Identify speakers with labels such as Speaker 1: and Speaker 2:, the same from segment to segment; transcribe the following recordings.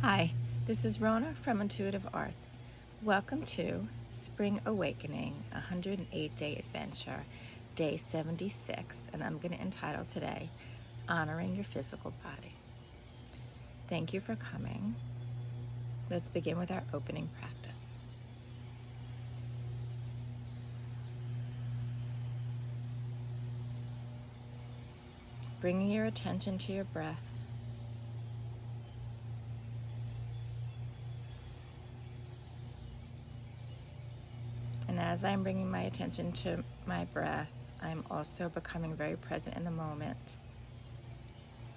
Speaker 1: Hi, this is Rona from Intuitive Arts. Welcome to Spring Awakening, 108-day adventure, day 76, and I'm going to entitle today, Honoring Your Physical Body. Thank you for coming. Let's begin with our opening practice. Bringing your attention to your breath. And as I'm bringing my attention to my breath, I'm also becoming very present in the moment.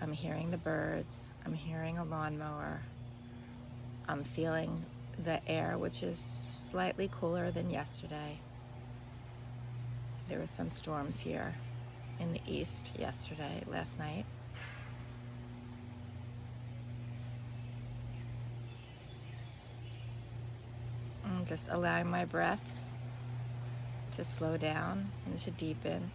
Speaker 1: I'm hearing the birds, I'm hearing a lawnmower, I'm feeling the air, which is slightly cooler than yesterday. There were some storms here in the east last night. I'm just allowing my breath to slow down and to deepen.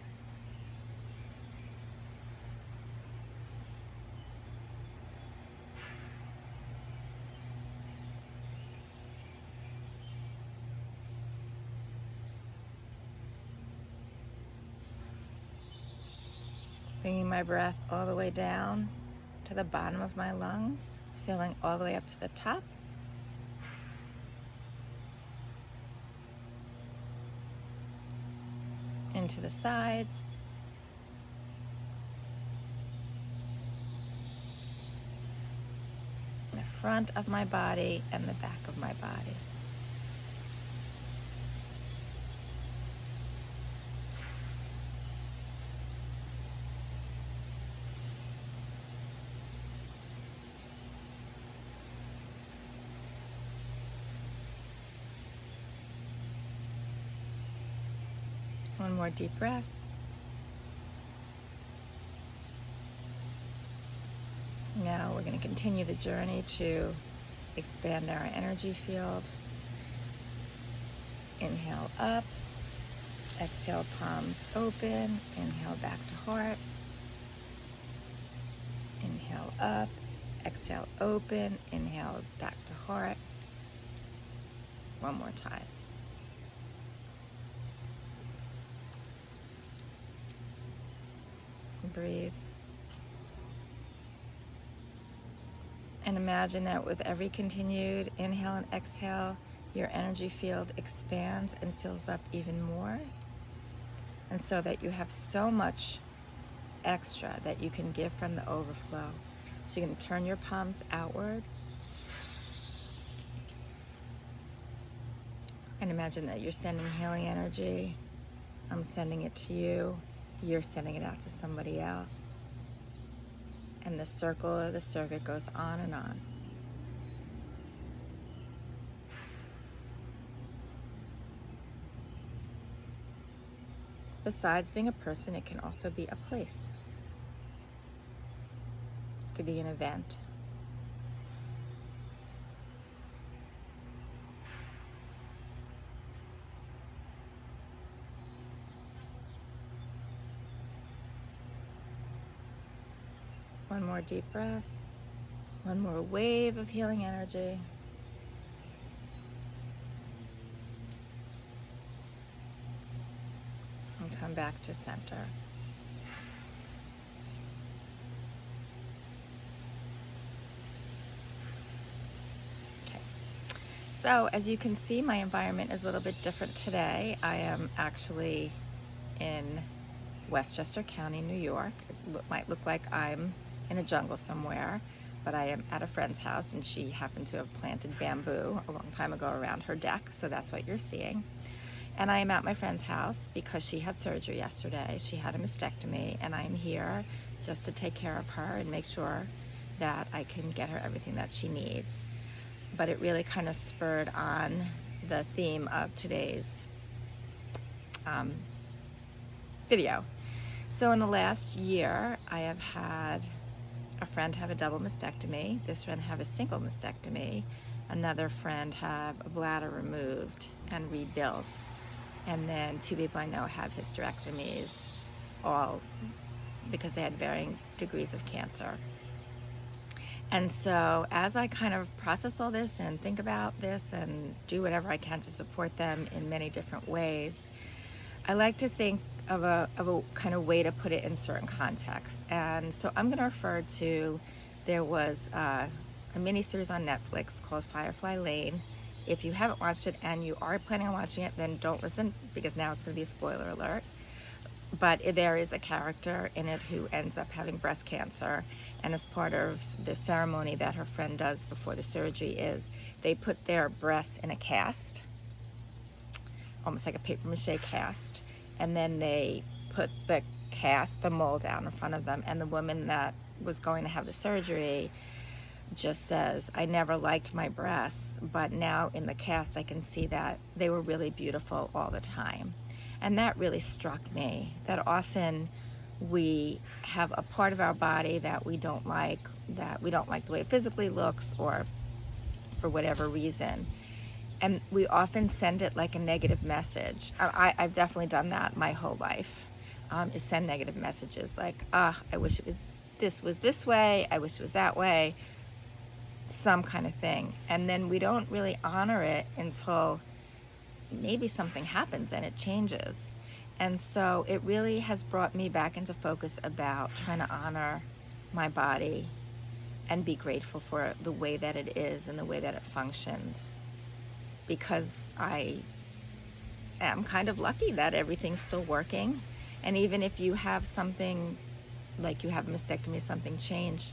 Speaker 1: Bringing my breath all the way down to the bottom of my lungs, filling all the way up to the top. Into the sides. The front of my body and the back of my body. One more deep breath. Now we're going to continue the journey to expand our energy field. Inhale up, exhale palms open, inhale back to heart. Inhale up, exhale open, inhale back to heart. One more time. Breathe. And imagine that with every continued inhale and exhale, your energy field expands and fills up even more. And so that you have so much extra that you can give from the overflow. So you can turn your palms outward. And imagine that you're sending healing energy. I'm sending it to you. You're sending it out to somebody else. And the circle or the circuit goes on and on. Besides being a person, it can also be a place. It could be an event. One more deep breath. One more wave of healing energy. And come back to center. Okay. So as you can see, my environment is a little bit different today. I am actually in Westchester County, New York. It might look like I'm in a jungle somewhere, but I am at a friend's house, and she happened to have planted bamboo a long time ago around her deck, so that's what you're seeing. And I am at my friend's house because she had surgery yesterday. She had a mastectomy, and I'm here just to take care of her and make sure that I can get her everything that she needs. But it really kind of spurred on the theme of today's video. So in the last year, I have had a friend have a double mastectomy, this friend have a single mastectomy, another friend have a bladder removed and rebuilt, and then 2 people I know have hysterectomies, all because they had varying degrees of cancer. And so as I kind of process all this and think about this and do whatever I can to support them in many different ways, I like to think of a kind of way to put it in certain contexts. And so I'm going to refer to, there was a miniseries on Netflix called Firefly Lane. If you haven't watched it and you are planning on watching it, then don't listen, because now it's going to be a spoiler alert. But there is a character in it who ends up having breast cancer, and as part of the ceremony that her friend does before the surgery is they put their breasts in a cast, almost like a paper mache cast, and then they put the cast, the mold, out in front of them, and the woman that was going to have the surgery just says, I never liked my breasts, but now in the cast I can see that they were really beautiful all the time. And that really struck me, that often we have a part of our body that we don't like the way it physically looks, or for whatever reason. And we often send it like a negative message. I've definitely done that my whole life, is send negative messages like, I wish this was this way, I wish it was that way, some kind of thing. And then we don't really honor it until maybe something happens and it changes. And so it really has brought me back into focus about trying to honor my body and be grateful for the way that it is and the way that it functions, because I am kind of lucky that everything's still working. And even if you have something, like you have a mastectomy, something changed,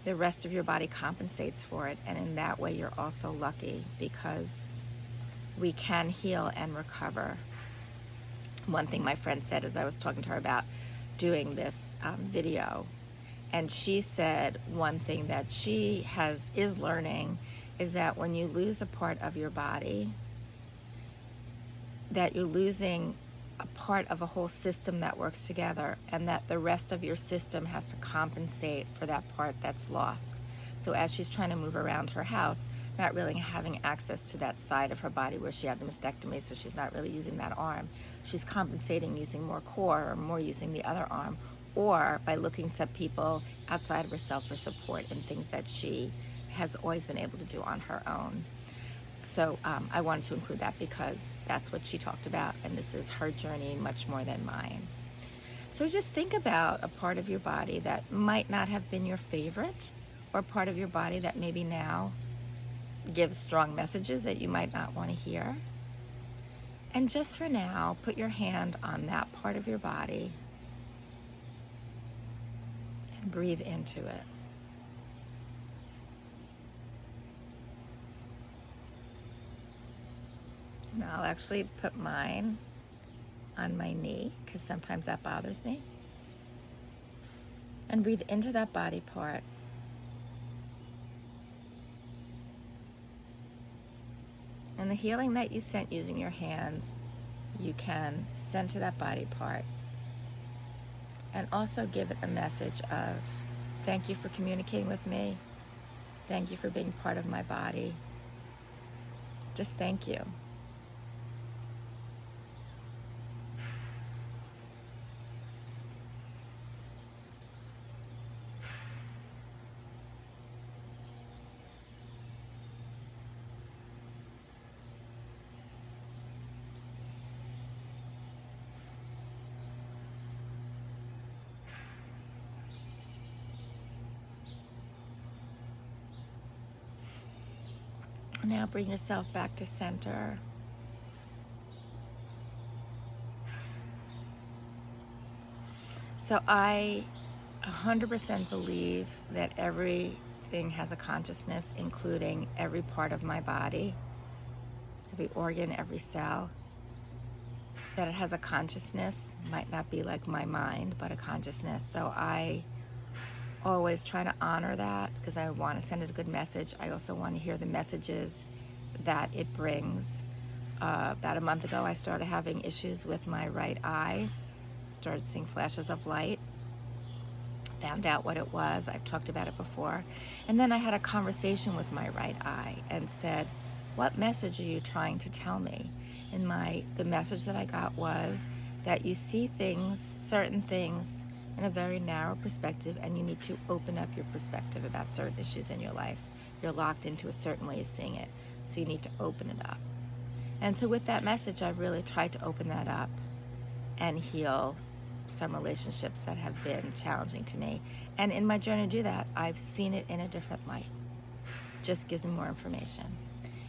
Speaker 1: the rest of your body compensates for it. And in that way, you're also lucky, because we can heal and recover. One thing my friend said as I was talking to her about doing this video, and she said one thing that she is learning is that when you lose a part of your body, that you're losing a part of a whole system that works together, and that the rest of your system has to compensate for that part that's lost. So as she's trying to move around her house, not really having access to that side of her body where she had the mastectomy, so she's not really using that arm, she's compensating using more core, or more using the other arm, or by looking to people outside of herself for support in things that she has always been able to do on her own. So I wanted to include that because that's what she talked about, and this is her journey much more than mine. So just think about a part of your body that might not have been your favorite, or part of your body that maybe now gives strong messages that you might not want to hear. And just for now, put your hand on that part of your body and breathe into it. And I'll actually put mine on my knee, because sometimes that bothers me. And breathe into that body part. And the healing that you sent using your hands, you can send to that body part. And also give it a message of, thank you for communicating with me. Thank you for being part of my body. Just thank you. Now bring yourself back to center. So I 100% believe that everything has a consciousness, including every part of my body, every organ, every cell. That it has a consciousness, might not be like my mind, but a consciousness. So I always try to honor that, because I want to send it a good message. I also want to hear the messages that it brings. About a month ago, I started having issues with my right eye. Started seeing flashes of light. Found out what it was. I've talked about it before. And then I had a conversation with my right eye and said, what message are you trying to tell me? And the message that I got was that you see things, certain things, in a very narrow perspective, and you need to open up your perspective about certain issues in your life. You're locked into a certain way of seeing it, so you need to open it up. And so with that message, I've really tried to open that up and heal some relationships that have been challenging to me. And in my journey to do that, I've seen it in a different light. Just gives me more information.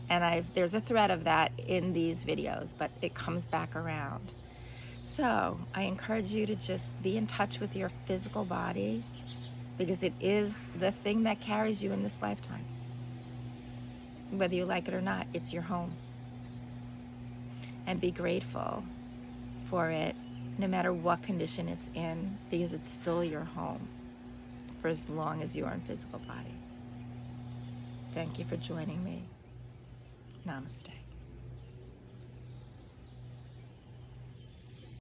Speaker 1: And there's a thread of that in these videos, but it comes back around. So I encourage you to just be in touch with your physical body, because it is the thing that carries you in this lifetime. Whether you like it or not, it's your home. And be grateful for it, no matter what condition it's in, because it's still your home for as long as you are in physical body. Thank you for joining me. Namaste.